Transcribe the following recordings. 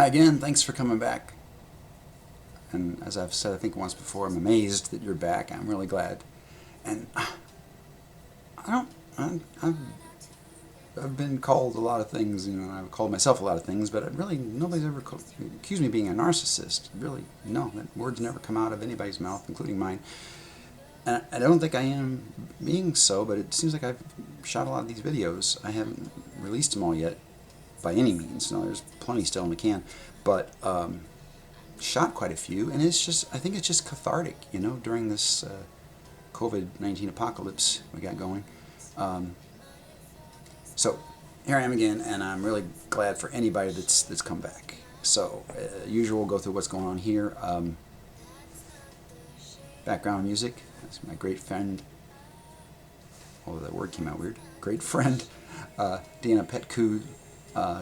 Hi again, thanks for coming back. And as I've said, I think once before, I'm amazed that you're back. I'm really glad. And I don't, I've been called a lot of things, I've called myself a lot of things, but nobody's ever accused me of being a narcissist. Really, no, that word's never come out of anybody's mouth, including mine. And I don't think I am being so, but it seems like I've shot a lot of these videos. I haven't released them all yet, by any means. No, there's plenty still in the can. But shot quite a few, and I think it's just cathartic, during this COVID-19 apocalypse we got going. So here I am again, and I'm really glad for anybody that's come back. So usual, go through what's going on here. Background music. That's my great friend. Oh, that word came out weird. Great friend, Dana Petku,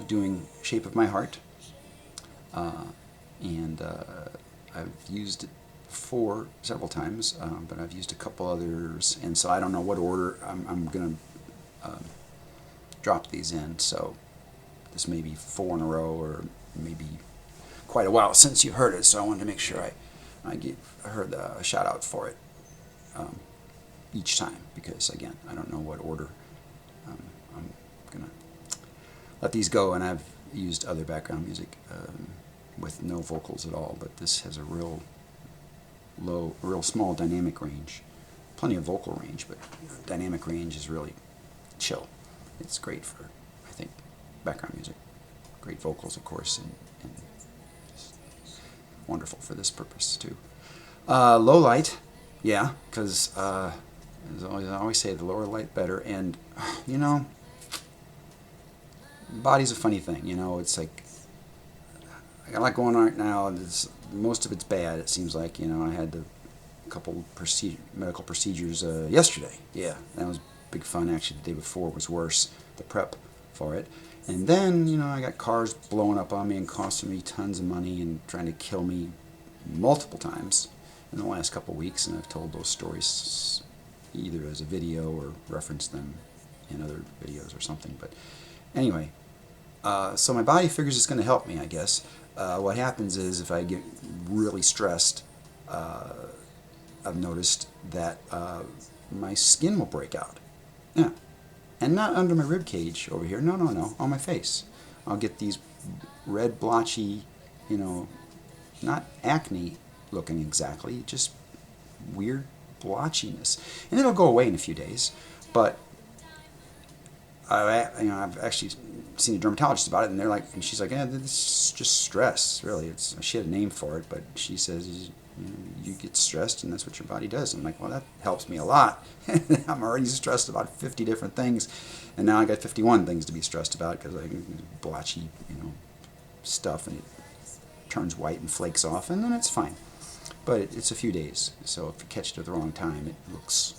doing "Shape of My Heart." And I've used it before several times, but I've used a couple others, and so I don't know what order I'm going to drop these in. So this may be 4 in a row, or maybe quite a while since you heard it. So I wanted to make sure I heard a shout out for it each time, because again, I don't know what order I'm going to let these go, and I've used other background music with no vocals at all, but this has a real small dynamic range. Plenty of vocal range, but dynamic range is really chill. It's great for, I think, background music. Great vocals, of course, and just wonderful for this purpose too. Low light, yeah, because as I always say, the lower light better. And body's a funny thing. It's like I got a lot going on right now. Most of it's bad, it seems like. I had a couple medical procedures yesterday. Yeah, that was big fun. Actually, the day before was worse, the prep for it. And then, I got cars blowing up on me and costing me tons of money and trying to kill me multiple times in the last couple of weeks. And I've told those stories either as a video or referenced them in other videos or something. But anyway, so my body figures it's going to help me, I guess. What happens is if I get really stressed, I've noticed that my skin will break out. Yeah. And not under my rib cage over here. No, on my face. I'll get these red blotchy, not acne looking exactly, just weird blotchiness. And it'll go away in a few days. But I've actually seen a dermatologist about it, and she's like, this is just stress, really. She had a name for it, but she says, you get stressed, and that's what your body does. I'm like, well, that helps me a lot. I'm already stressed about 50 different things, and now I got 51 things to be stressed about because I blotchy, stuff, and it turns white and flakes off, and then it's fine. But it's a few days, so if you catch it at the wrong time, it looks,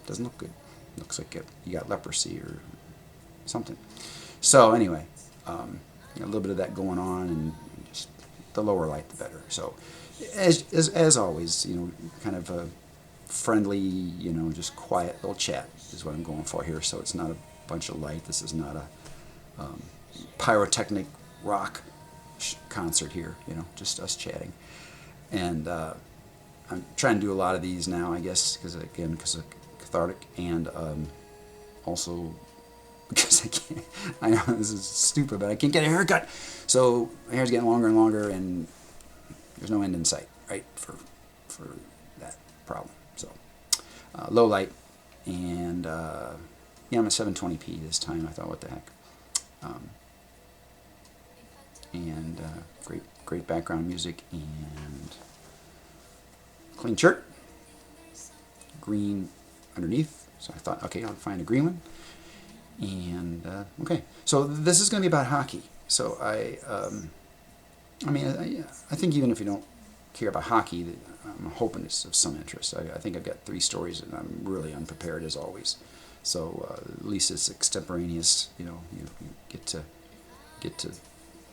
doesn't look good. It looks like you got leprosy or something. So anyway, a little bit of that going on, and just the lower light, the better. So as always, kind of a friendly, just quiet little chat is what I'm going for here. So it's not a bunch of light. This is not a pyrotechnic rock concert here. Just us chatting. And I'm trying to do a lot of these now, I guess, because of cathartic, and also because I can't. I know this is stupid, but I can't get a haircut. So my hair's getting longer and longer, and there's no end in sight, right, for that problem. So low light, and I'm at 720p this time. I thought, what the heck, and great background music, and clean shirt, green underneath. So I thought, okay, I'll find a green one. And okay, so this is going to be about hockey. So I think even if you don't care about hockey, I'm hoping it's of some interest. I think I've got 3 stories, and I'm really unprepared as always. So at least it's extemporaneous. You get to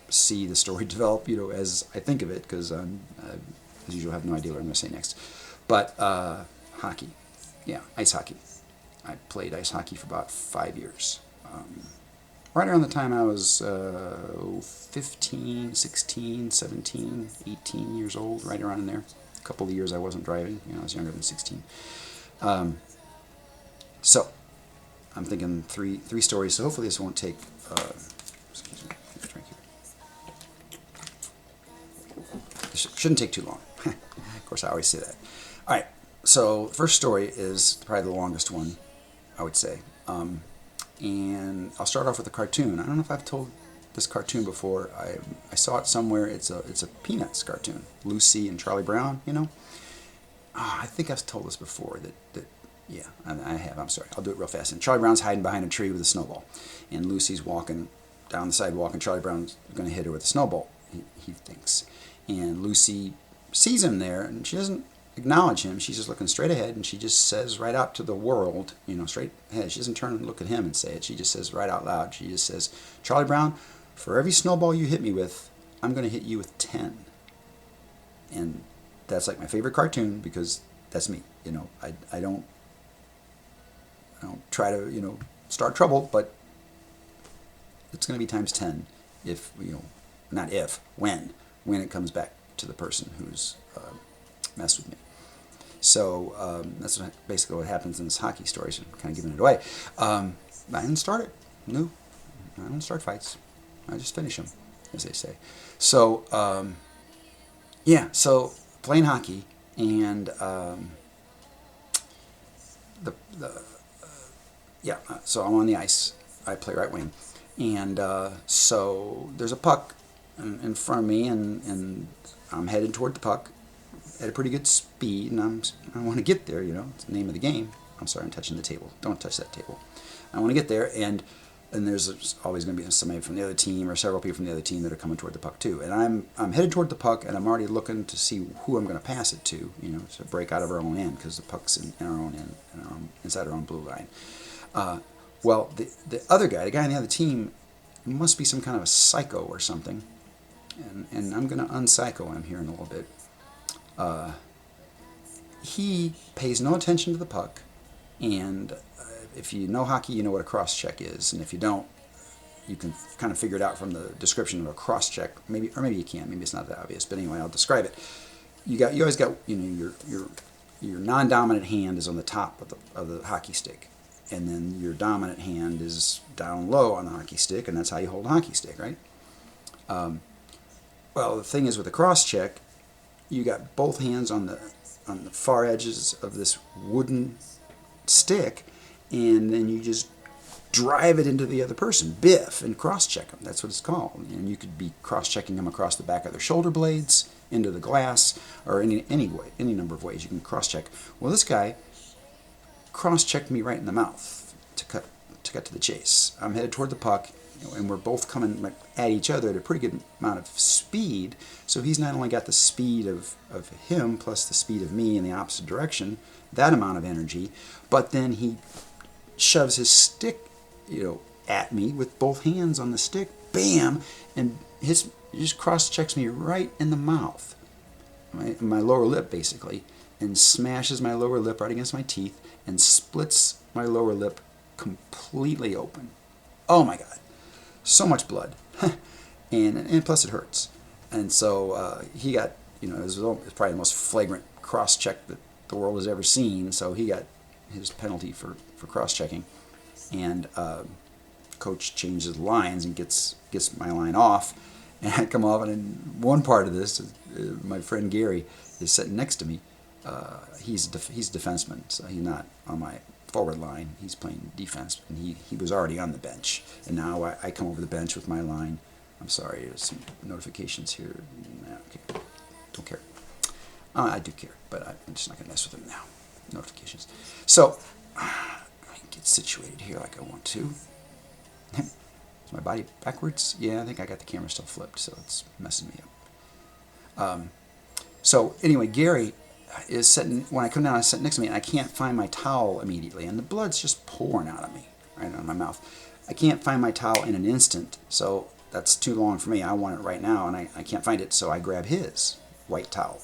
see the story develop, as I think of it, because I, as usual, have no idea what I'm going to say next. But hockey, yeah, ice hockey. I played ice hockey for about 5 years. right around the time I was 15, 16, 17, 18 years old, right around in there. A couple of years I wasn't driving. I was younger than 16. So I'm thinking three stories. So hopefully this won't take. Excuse me. Drink here. This shouldn't take too long. Of course, I always say that. All right. So first story is probably the longest one, I would say. And I'll start off with a cartoon. I don't know if I've told this cartoon before. I saw it somewhere. It's a Peanuts cartoon. Lucy and Charlie Brown. I think I've told this before. Yeah, I have. I'm sorry. I'll do it real fast. And Charlie Brown's hiding behind a tree with a snowball, and Lucy's walking down the sidewalk, and Charlie Brown's going to hit her with a snowball. He thinks, and Lucy sees him there, and she doesn't acknowledge him. She's just looking straight ahead, and she just says right out to the world, straight ahead. She doesn't turn and look at him and say it. She just says right out loud. She just says, "Charlie Brown, for every snowball you hit me with, I'm going to hit you with 10." And that's like my favorite cartoon because that's me. I don't try to start trouble, but it's going to be times 10 if not if when it comes back to the person who's messed with me. So that's basically what happens in this hockey story. So I'm kind of giving it away. I didn't start it. No, I don't start fights. I just finish them, as they say. So so playing hockey, and so I'm on the ice. I play right wing, and so there's a puck in front of me, and I'm headed toward the puck at a pretty good speed, and I want to get there. It's the name of the game. I'm sorry, I'm touching the table. Don't touch that table. I want to get there, and there's always going to be somebody from the other team or several people from the other team that are coming toward the puck too. And I'm headed toward the puck, and I'm already looking to see who I'm going to pass it to. To break out of our own end, because the puck's in our own end, inside our own blue line. Well, the other guy, the guy on the other team, must be some kind of a psycho or something, and I'm going to unpsycho him here in a little bit. He pays no attention to the puck, and if you know hockey, you know what a cross-check is, and if you don't, you can kind of figure it out from the description of a cross-check. Maybe you can't. Maybe it's not that obvious, but anyway, I'll describe it. You always got your non-dominant hand is on the top of the hockey stick, and then your dominant hand is down low on the hockey stick, and that's how you hold a hockey stick, right? Well, the thing is with a cross-check, you got both hands on the far edges of this wooden stick, and then you just drive it into the other person, biff, and cross-check them. That's what it's called. And you could be cross-checking them across the back of their shoulder blades, into the glass, or any way, any number of ways you can cross-check. Well, this guy cross-checked me right in the mouth to cut to the chase. I'm headed toward the puck, and we're both coming at each other at a pretty good amount of speed. So he's not only got the speed of him plus the speed of me in the opposite direction, that amount of energy, but then he shoves his stick, at me with both hands on the stick, bam, and he just cross-checks me right in the mouth, my lower lip basically, and smashes my lower lip right against my teeth and splits my lower lip completely open. Oh my God, so much blood, and plus it hurts. And so he got, it was probably the most flagrant cross-check that the world has ever seen. So he got his penalty for cross-checking, and coach changes lines and gets my line off, and I come off, and in one part of this, my friend Gary is sitting next to me. He's a defenseman, so he's not on my forward line. He's playing defense, and he was already on the bench, and now I come over the bench with my line. I'm sorry, there's some notifications here. Okay. Don't care. I do care, but I'm just not going to mess with them now. Notifications. So, I can get situated here like I want to. Is my body backwards? Yeah, I think I got the camera still flipped, so it's messing me up. So, anyway, Gary is sitting, when I come down, he's sitting next to me, and I can't find my towel immediately, and the blood's just pouring out of me, right out of my mouth. I can't find my towel in an instant, so that's too long for me. I want it right now, and I can't find it, so I grab his white towel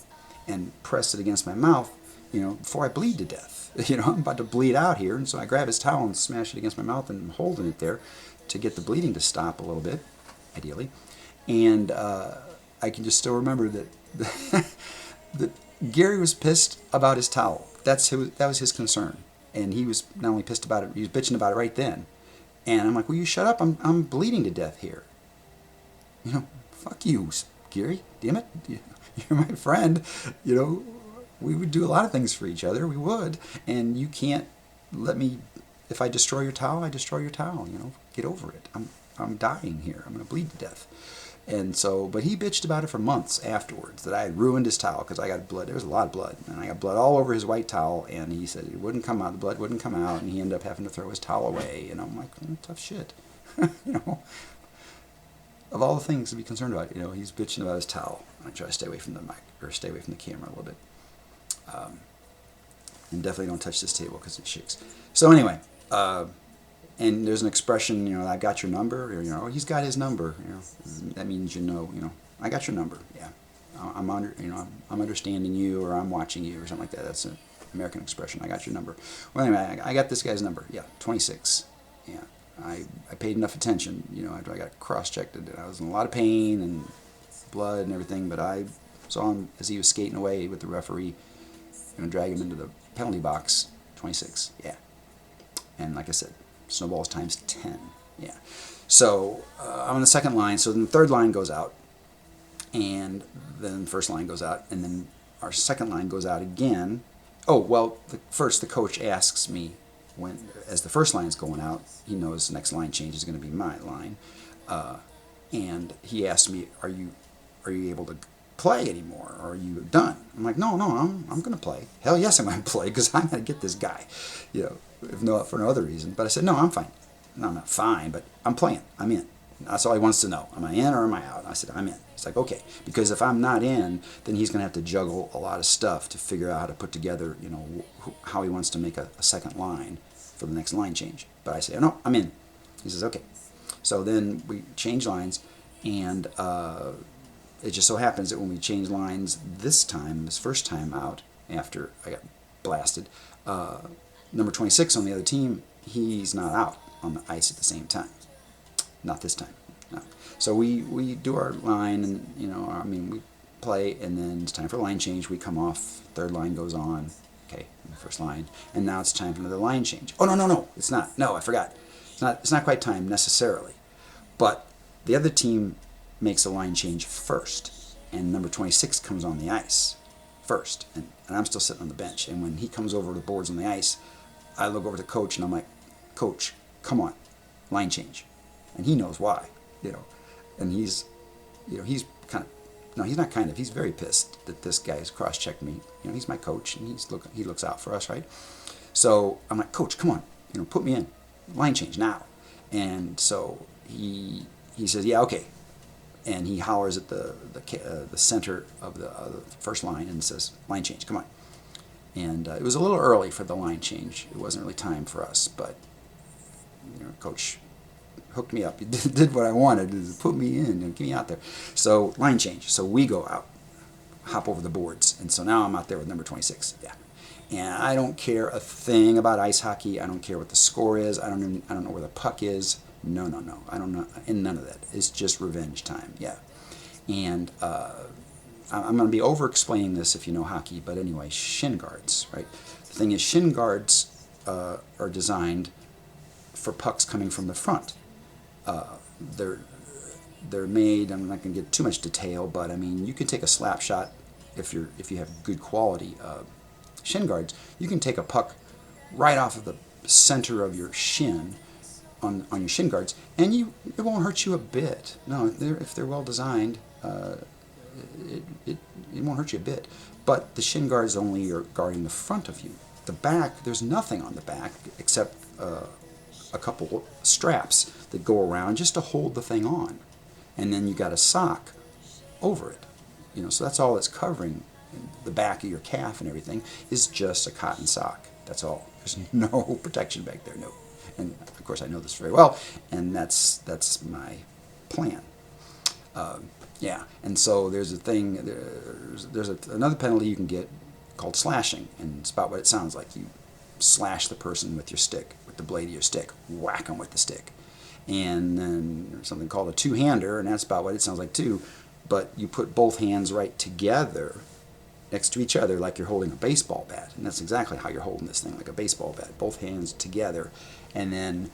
and press it against my mouth, before I bleed to death. I'm about to bleed out here, and so I grab his towel and smash it against my mouth, and I'm holding it there, to get the bleeding to stop a little bit, ideally. And I can just still remember that that Gary was pissed about his towel. That was his concern, and he was not only pissed about it, he was bitching about it right then. And I'm like, "Will you shut up? I'm bleeding to death here. You know, fuck you, Gary. Damn it, you're my friend. You know, we would do a lot of things for each other. We would, and you can't let me. If I destroy your towel, I destroy your towel. You know, get over it. I'm dying here. I'm gonna bleed to death." And so, but he bitched about it for months afterwards, that I had ruined his towel because I got blood. There was a lot of blood, and I got blood all over his white towel. And he said it wouldn't come out. The blood wouldn't come out, and he ended up having to throw his towel away. And I'm like, tough shit, you know. Of all the things to be concerned about, you know, he's bitching about his towel. I try to stay away from the mic, or stay away from the camera a little bit, and definitely don't touch this table because it shakes. So anyway. And there's an expression, you know, I got your number, or, you know, he's got his number, you know, that means, you know, I got your number, yeah, I'm understanding you, or I'm watching you, or something like that. That's an American expression, I got your number. Well, anyway, I got this guy's number, yeah, 26, yeah, I paid enough attention, you know, after I got cross-checked, and I was in a lot of pain, and blood and everything, but I saw him as he was skating away with the referee, you know, drag him into the penalty box, 26, yeah, and like I said, snowballs times 10. Yeah. So I'm on the second line. So then the third line goes out, and then the first line goes out, and then our second line goes out again. Oh, well, first the coach asks me, as the first line is going out, he knows the next line change is going to be my line, and he asks me, "Are you able to play anymore? Or are you done?" I'm like, "No, I'm going to play. Hell yes, I'm going to play because I'm going to get this guy, you know, if not for no other reason." But I said, "No, I'm fine. No, I'm not fine, but I'm playing. I'm in." That's all he wants to know. Am I in or am I out? And I said, "I'm in." It's like, okay, because if I'm not in, then he's going to have to juggle a lot of stuff to figure out how to put together, you know, how he wants to make a second line for the next line change. But I say, "Oh, no, I'm in." He says, "Okay." So then we change lines, and it just so happens that when we change lines this first time out, after I got blasted, number 26 on the other team, he's not out on the ice at the same time. Not this time. No. So we do our line, and, you know, I mean, we play, and then it's time for line change. We come off, third line goes on, okay, first line, and now it's time for another line change. Oh, no, it's not. No, I forgot. It's not quite time necessarily, but the other team makes a line change first, and number 26 comes on the ice first, and I'm still sitting on the bench. And when he comes over to the boards on the ice, I look over to Coach, and I'm like, "Coach, come on, line change." And he knows why, you know, and he's kind of, no, he's not kind of, he's very pissed that this guy's cross-checked me. You know, he's my coach, and he looks out for us, right? So I'm like, "Coach, come on, you know, put me in, line change now." And so he says, "Yeah, okay." And he hollers at the center of the first line and says, "Line change, come on." And it was a little early for the line change. It wasn't really time for us, but, you know, Coach hooked me up. He did what I wanted, put me in and get me out there. So line change. So we go out, hop over the boards, and so now I'm out there with number 26. Yeah. And I don't care a thing about ice hockey. I don't care what the score is. I don't know where the puck is. No. I don't know, and none of that. It's just revenge time. Yeah. And I'm going to be over-explaining this if you know hockey, but anyway, shin guards, right? The thing is, shin guards are designed for pucks coming from the front. They're made, I'm not going to get too much detail, but I mean, you can take a slap shot if you have good quality shin guards. You can take a puck right off of the center of your shin on your shin guards, and it won't hurt you a bit. No, if they're well designed, it won't hurt you a bit. But the shin guards only are guarding the front of you. The back, there's nothing on the back except a couple straps that go around just to hold the thing on, and then you got a sock over it. You know, so that's all it's covering. The back of your calf and everything is just a cotton sock. That's all. There's no protection back there. No. And of course I know this very well, and that's my plan. Yeah, and so there's a thing. There's another penalty you can get called slashing, and it's about what it sounds like. You slash the person with your stick, with the blade of your stick, whack them with the stick, and then there's something called a two-hander, and that's about what it sounds like too. But you put both hands right together next to each other like you're holding a baseball bat, and that's exactly how you're holding this thing, like a baseball bat, both hands together, and then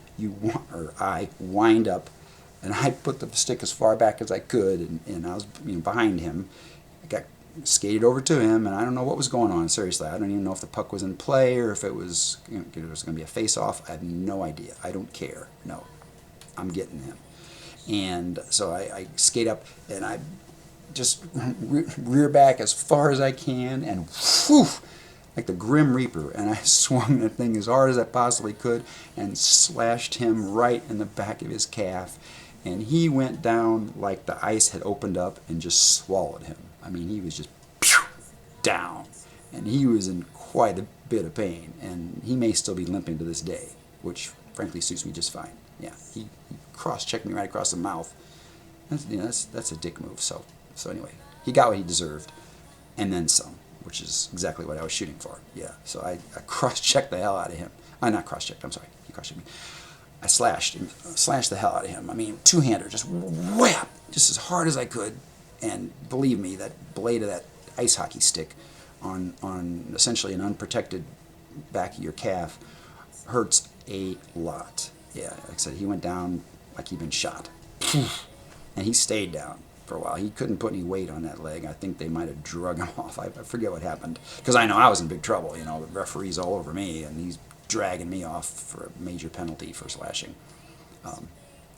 I wind up, and I put the stick as far back as I could, and I was behind him. I got skated over to him, and I don't know what was going on. Seriously, I don't even know if the puck was in play or if it was going to be a face-off. I have no idea. I don't care. No, I'm getting him. And so I skate up, and I just rear back as far as I can, and whew, like the Grim Reaper, and I swung that thing as hard as I possibly could and slashed him right in the back of his calf, and he went down like the ice had opened up and just swallowed him. I mean, he was just down, and he was in quite a bit of pain, and he may still be limping to this day, which frankly suits me just fine. Yeah, he cross-checked me right across the mouth. That's a dick move. So anyway, he got what he deserved, and then some, which is exactly what I was shooting for. Yeah, so I cross-checked the hell out of him. Not cross-checked, I'm sorry. He cross-checked me. I slashed the hell out of him. I mean, two-hander, just whap, just as hard as I could. And believe me, that blade of that ice hockey stick on essentially an unprotected back of your calf hurts a lot. Yeah, like I said, he went down like he'd been shot. And he stayed down for a while. He couldn't put any weight on that leg. I think they might have drug him off. I forget what happened. Because I know I was in big trouble. The referee's all over me, and he's dragging me off for a major penalty for slashing.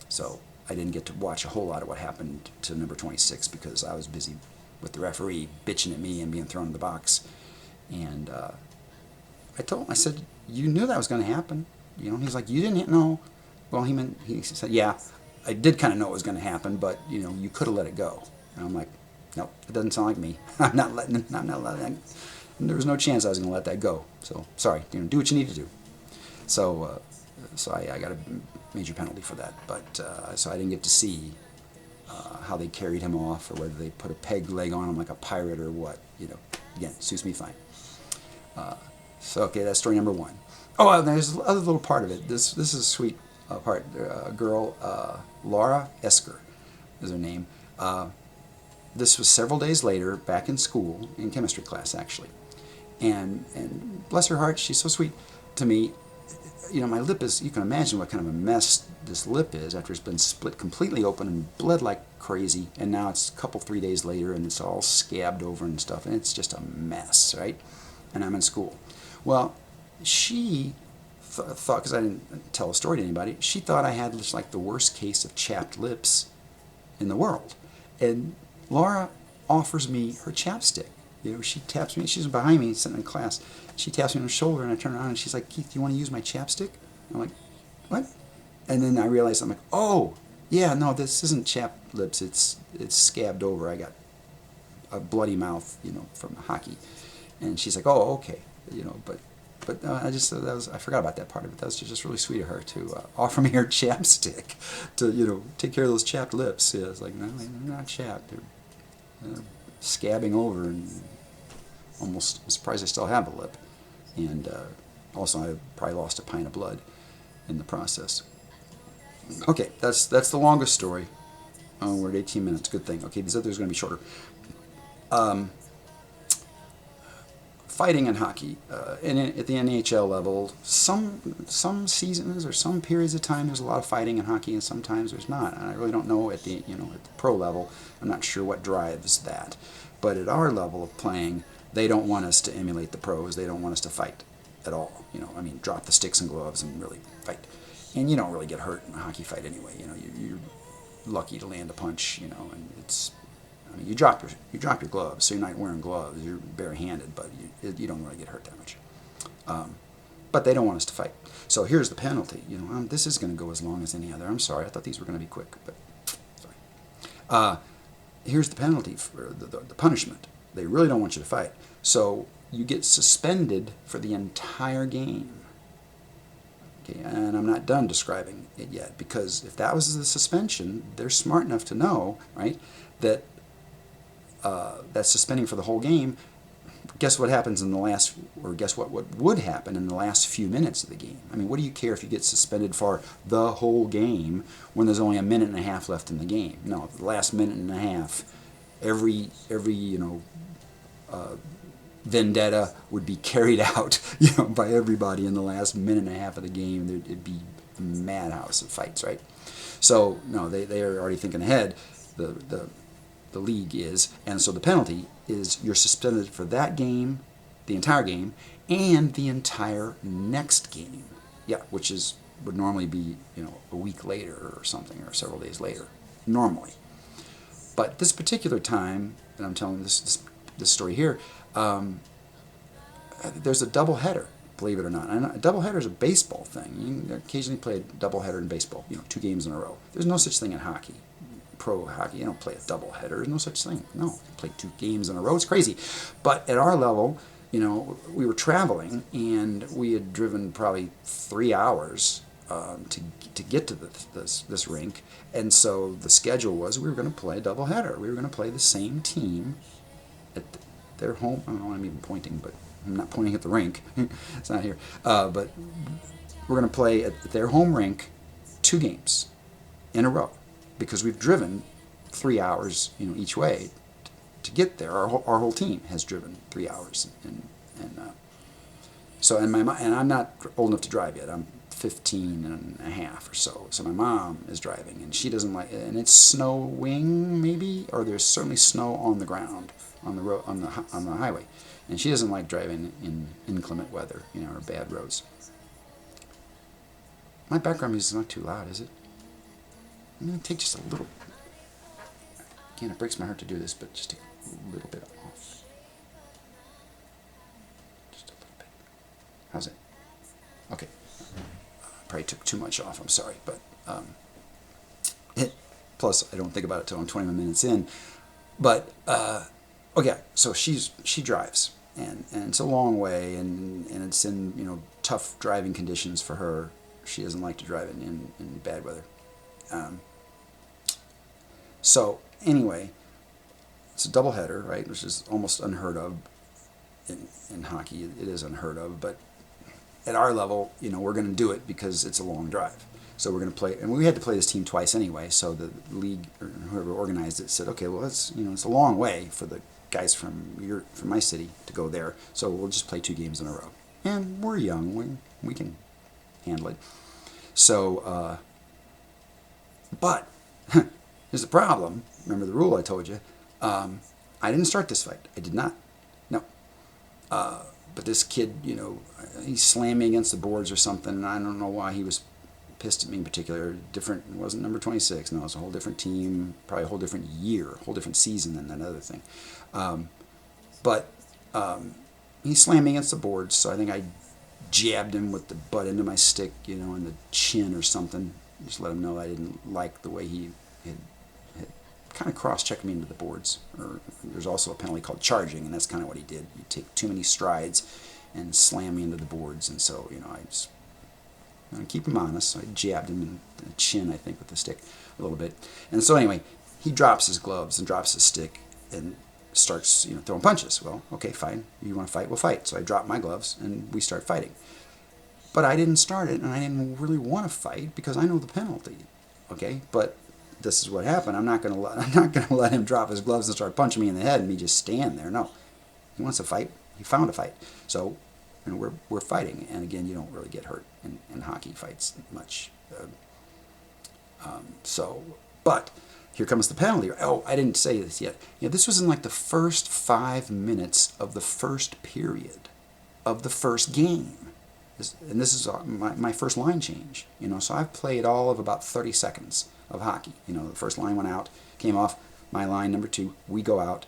So I didn't get to watch a whole lot of what happened to number 26 because I was busy with the referee bitching at me and being thrown in the box. And I told him, I said, you knew that was going to happen. He's like, you didn't know. Well, he said, yeah, I did kind of know it was going to happen, but, you could have let it go. And I'm like, nope, it doesn't sound like me. I'm not letting it. There was no chance I was going to let that go. So, sorry, do what you need to do. So I got a major penalty for that. But, so I didn't get to see how they carried him off or whether they put a peg leg on him like a pirate or what. Again, suits me fine. So, okay, that's story number one. Oh, and there's another little part of it. This is a sweet part. A girl, Laura Esker is her name. This was several days later, back in school, in chemistry class, actually. And bless her heart, she's so sweet to me. My lip is, you can imagine what kind of a mess this lip is after it's been split completely open and bled like crazy. And now it's a 3 days later, and it's all scabbed over and stuff, and it's just a mess, right? And I'm in school. Well, she thought, because I didn't tell a story to anybody, she thought I had just like the worst case of chapped lips in the world. And Laura offers me her chapstick. She taps me, she's behind me, sitting in class. She taps me on the shoulder, and I turn around, and she's like, Keith, do you want to use my chapstick? I'm like, what? And then I realized, I'm like, oh, yeah, no, this isn't chapped lips, it's scabbed over. I got a bloody mouth, from hockey. And she's like, oh, okay, but I forgot about that part of it. That was just really sweet of her to offer me her chapstick to, take care of those chapped lips. Yeah, it's like, no, they're not chapped. They're scabbing over, and I'm surprised I still have a lip. And also, I probably lost a pint of blood in the process. Okay, that's the longest story. Oh, we're at 18 minutes. Good thing. Okay, these others are going to be shorter. Fighting in hockey, and at the NHL level, some seasons or some periods of time there's a lot of fighting in hockey, and sometimes there's not. And I really don't know at the at the pro level. I'm not sure what drives that. But at our level of playing, they don't want us to emulate the pros. They don't want us to fight at all. Drop the sticks and gloves and really fight. And you don't really get hurt in a hockey fight anyway. You're lucky to land a punch. And it's. You drop your gloves, so you're not wearing gloves. You're barehanded, but you don't really get hurt that much. But they don't want us to fight. So here's the penalty. This is going to go as long as any other. I'm sorry, I thought these were going to be quick, but sorry. Here's the penalty for the punishment. They really don't want you to fight. So you get suspended for the entire game. Okay, and I'm not done describing it yet, because if that was the suspension, they're smart enough to know, right, that that's suspending for the whole game. guess what happens in the last, or guess what would happen in the last few minutes of the game? I mean, what do you care if you get suspended for the whole game when there's only a minute and a half left in the game? No, the last minute and a half, every vendetta would be carried out, by everybody in the last minute and a half of the game. It'd be a madhouse of fights, right? So no, they are already thinking ahead. The league is, and so the penalty is you're suspended for that game, the entire game, and the entire next game. Yeah, which would normally be a week later or something, or several days later, normally. But this particular time, and I'm telling this story here, there's a doubleheader, believe it or not. And a doubleheader is a baseball thing. You can occasionally play a doubleheader in baseball, 2 games in a row. There's no such thing in hockey. Pro hockey, you don't play a doubleheader. There's no such thing. No, you play 2 games in a row. It's crazy. But at our level, we were traveling, and we had driven probably 3 hours to get to this rink. And so the schedule was we were going to play a doubleheader. We were going to play the same team at their home. I don't know why I'm even pointing, but I'm not pointing at the rink. It's not here. But we're going to play at their home rink 2 games in a row, because we've driven 3 hours, each way to get there. Our whole team has driven 3 hours, and I'm not old enough to drive yet. I'm 15 and a half or so. So my mom is driving, and she doesn't like, and it's snowing maybe, or there's certainly snow on the ground on the road on the highway, and she doesn't like driving in inclement weather, or bad roads. My background music is not too loud, is it? I'm going to take just a little, again, it breaks my heart to do this, but just take a little bit off. Just a little bit. How's it? Okay. Probably took too much off, I'm sorry, but plus I don't think about it till I'm 20 minutes in. But, okay, so she drives, and it's a long way, and it's in, tough driving conditions for her. She doesn't like to drive in bad weather. So anyway, it's a doubleheader, right, which is almost unheard of in hockey. It is unheard of, but at our level, we're going to do it because it's a long drive. So we're going to play, and we had to play this team twice anyway. So the league or whoever organized it said, okay, well, it's a long way for the guys from my city to go there. So we'll just play 2 games in a row, and we're young, we can handle it. So, but here's the problem. Remember the rule I told you. I didn't start this fight. I did not. No. But this kid, he slammed me against the boards or something, and I don't know why he was pissed at me in particular. Different, it wasn't number 26. No, it was a whole different team, probably a whole different year, a whole different season than that other thing. But he slammed me against the boards, so I think I jabbed him with the butt end of my stick, in the chin or something. Just let him know I didn't like the way he had kind of cross-checked me into the boards. Or there's also a penalty called charging, and that's kind of what he did. You take too many strides and slam me into the boards, and so I just keep him honest. So I jabbed him in the chin, I think, with the stick a little bit. And so anyway, he drops his gloves and drops his stick and starts throwing punches. Well, okay, fine. You want to fight? We'll fight. So I drop my gloves and we start fighting. But I didn't start it, and I didn't really want to fight because I know the penalty. Okay, but this is what happened. I'm not gonna let him drop his gloves and start punching me in the head and me just stand there. No, he wants to fight. He found a fight. So we're fighting, and again, you don't really get hurt in hockey fights much. But here comes the penalty. Oh, I didn't say this yet. This was in like the first 5 minutes of the first period of the first game. And this is my first line change. So I've played all of about 30 seconds of hockey. The first line went out, came off, my line number 2, we go out,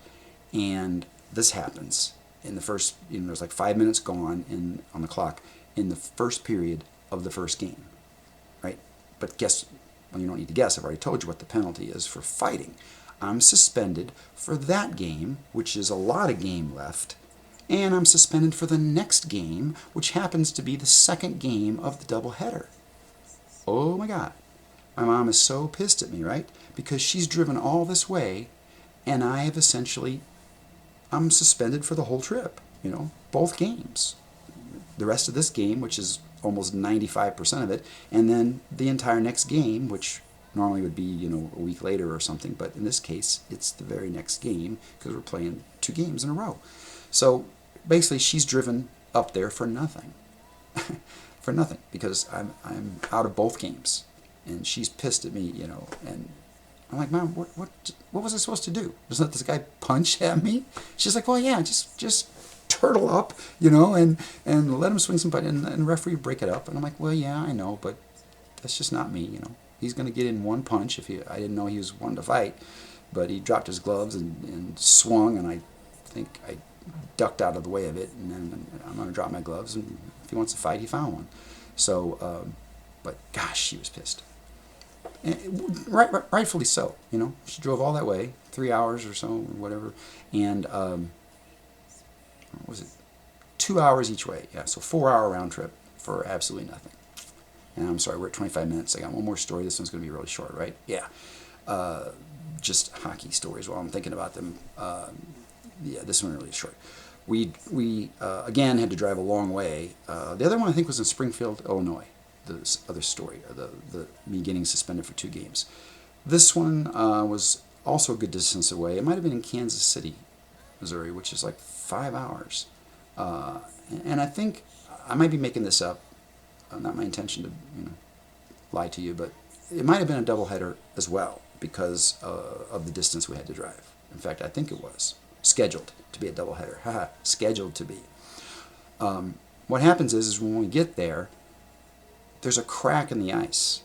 and this happens in the first, there's like 5 minutes gone on the clock in the first period of the first game, right? But guess, well, you don't need to guess, I've already told you what the penalty is for fighting. I'm suspended for that game, which is a lot of game left, and I'm suspended for the next game, which happens to be the second game of the doubleheader. Oh my God. My mom is so pissed at me, right? Because she's driven all this way, and I'm suspended for the whole trip. both games. The rest of this game, which is almost 95% of it, and then the entire next game, which normally would be, a week later or something, but in this case, it's the very next game because we're playing 2 games in a row. So basically, she's driven up there for nothing. For nothing, because I'm out of both games, and she's pissed at me, and I'm like, Mom, what was I supposed to do? Just let this guy punch at me? She's like, well, yeah, just turtle up, and let him swing some punch, and referee break it up. And I'm like, well, yeah, I know, but that's just not me, He's going to get in one punch. I didn't know he was one to fight, but he dropped his gloves and swung, and I think I ducked out of the way of it, and then I'm going to drop my gloves, and if he wants to fight, he found one. So, but gosh, she was pissed. And rightfully so, She drove all that way, 3 hours or so, or whatever, and what was it? 2 hours each way. Yeah, so 4-hour round trip for absolutely nothing. And I'm sorry, we're at 25 minutes. I got one more story. This one's going to be really short, right? Yeah. Just hockey stories while I'm thinking about them. Yeah, this one really short. We again had to drive a long way. The other one I think was in Springfield, Illinois. The other story, the me getting suspended for 2 games. This one was also a good distance away. It might have been in Kansas City, Missouri, which is like 5 hours. And I think I might be making this up. Not my intention to lie to you, but it might have been a doubleheader as well because of the distance we had to drive. In fact, I think it was scheduled to be a doubleheader. Haha, scheduled to be. What happens is when we get there, there's a crack in the ice.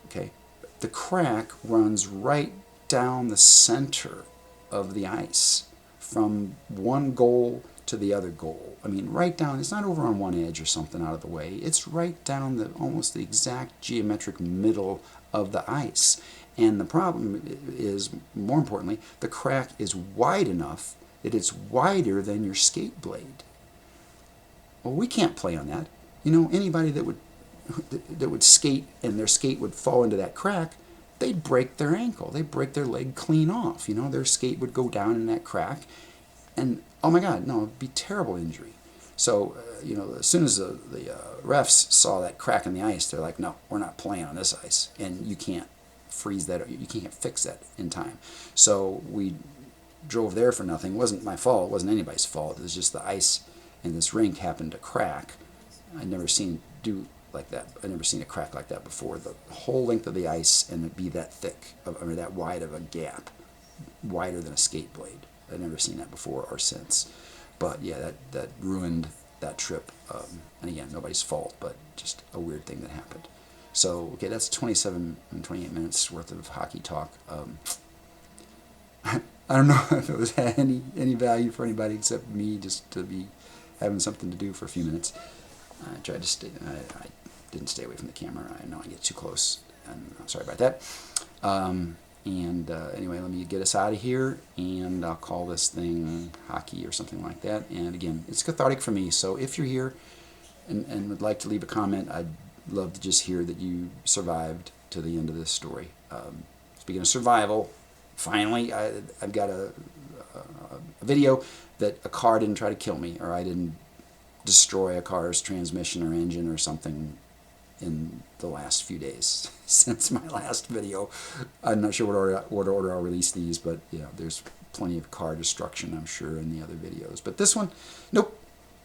Okay, the crack runs right down the center of the ice from one goal to the other goal. I mean, right down. It's not over on one edge or something out of the way. It's right down almost the exact geometric middle of the ice. And the problem is, more importantly, the crack is wide enough that it's wider than your skate blade. Well, we can't play on that. Anybody that would skate and their skate would fall into that crack, they'd break their ankle. They'd break their leg clean off. Their skate would go down in that crack. And, oh my God, no, it'd be terrible injury. So, as soon as the refs saw that crack in the ice, they're like, no, we're not playing on this ice. And you can't freeze that, you can't fix that in time. So we drove there for nothing. It wasn't my fault. It wasn't anybody's fault. It was just the ice in this rink happened to crack. I'd never seen it do like that. I'd never seen a crack like that before. The whole length of the ice and it be that thick, that wide of a gap, wider than a skate blade. I'd never seen that before or since. But yeah, that ruined that trip. And again, nobody's fault, but just a weird thing that happened. So, okay, that's 27 and 28 minutes worth of hockey talk. I don't know if it was had any value for anybody except me, just to be having something to do for a few minutes. I tried to stay. I didn't stay away from the camera. I know I get too close, and I'm sorry about that. Anyway, let me get us out of here, and I'll call this thing hockey or something like that. And again, it's cathartic for me. So if you're here and would like to leave a comment, I'd love to just hear that you survived to the end of this story. Speaking of survival, finally, I've got a video that a car didn't try to kill me, or I didn't destroy a car's transmission or engine or something in the last few days since my last video. I'm not sure what order I'll release these, but there's plenty of car destruction, I'm sure, in the other videos. But this one, nope.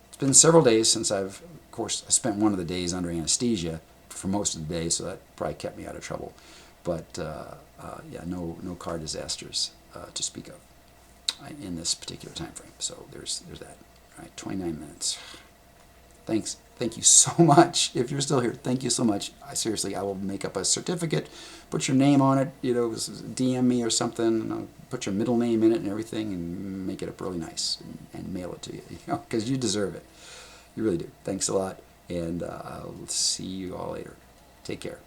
It's been several days since of course, I spent one of the days under anesthesia for most of the day, so that probably kept me out of trouble. But yeah, no car disasters to speak of in this particular time frame. So there's that. All right, 29 minutes. Thanks. Thank you so much. If you're still here, thank you so much. Seriously, I will make up a certificate, put your name on it, DM me or something, and I'll put your middle name in it and everything, and make it up really nice and mail it to you, because you deserve it. You really do. Thanks a lot, and I'll see you all later. Take care.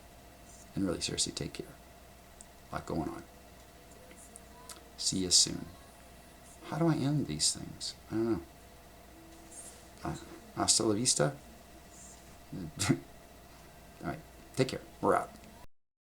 And really, seriously, take care. A lot going on. See you soon. How do I end these things? I don't know. Hasta la vista. All right. Take care. We're out.